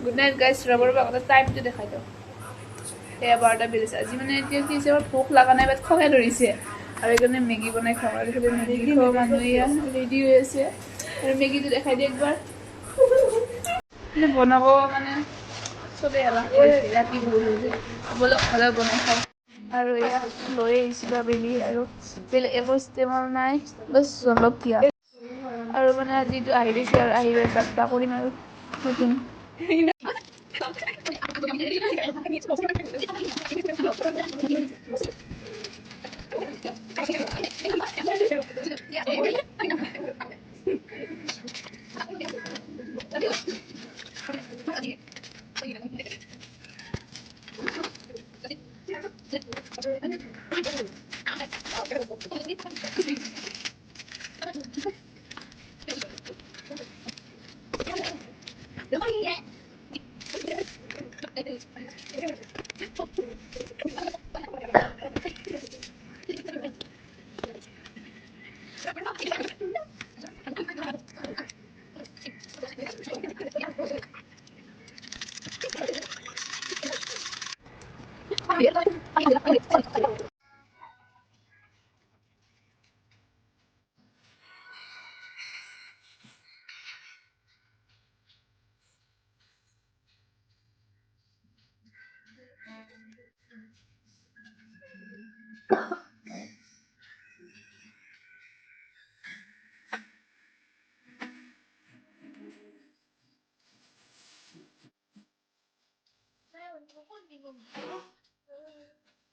good night guys rubber আগতে টাইমটো দেখাই দিওঁ 12টা বেলিছে আজি মানে এতিয়া কি হৈছে ভোক লগা নাই বাট খঙে ধৰিছে আৰু সেইকাৰণে মেগী বনাই খাওঁ আৰু এইফালে মেগী খোৱা মানুহ ৰেডি হৈ আছে আৰু মেগীটো দেখাই দিওঁ একবাৰ মানে বনাব মানে চবেই এলাহ কৰিছে ৰাতি বহুত হৈছে বলক সদায় বনাই খাওঁ আৰু এয়া লৈ আহিছিলোঁ আবেলি আৰু বেলেগ একো ষ্টেমাল নাই বাছ জলকীয়া আৰু মানে আজিটো আহি দিছে আৰু আহি যাত্ৰা কৰিম আৰু নতুন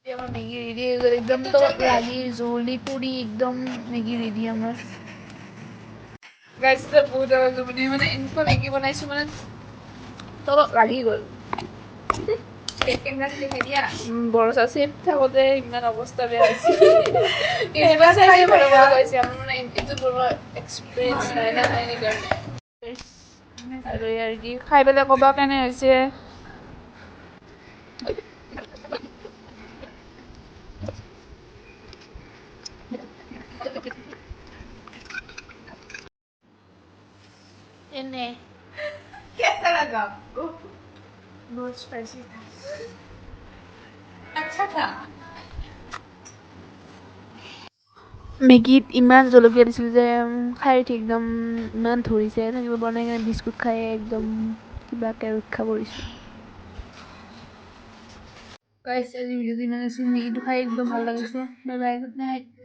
আমার মেগি রেডি হয়ে গেল একদম তো রাগি জলি পুরি একদম মেগি রেডি আমার গাইজটা বহুত মানে মানে এনেকুৱা মেগি বনাইছো মানে তলত লাগি গ'ল বৰচা চেফ থাকোঁতে ইমান অৱস্থা বেয়া হৈছে এইবাৰ চাই বনাব গৈছে আমাৰ মানে এইটো বনোৱা এক্সপিৰিয়েঞ্চ নাই না সেইকাৰণে আৰু ইয়াৰ কি খাই পেলাই ক'বা কেনে হৈছে এনে कैसा लगा आपको बहुत स्पाइसी था अच्छा था মেগীত ইমান জলকীয়া দিছিল যে খাই উঠি একদম ইমান ধৰিছে থাকিব বনাই কিনে বিস্কুট খাই একদম কিবাকৈ ৰক্ষা পৰিছোঁ গাইছ আজি ভিডিঅ'টো ইমান আছিল মেগীটো খাই একদম ভাল লাগিছে বাই বাই গুড নাইট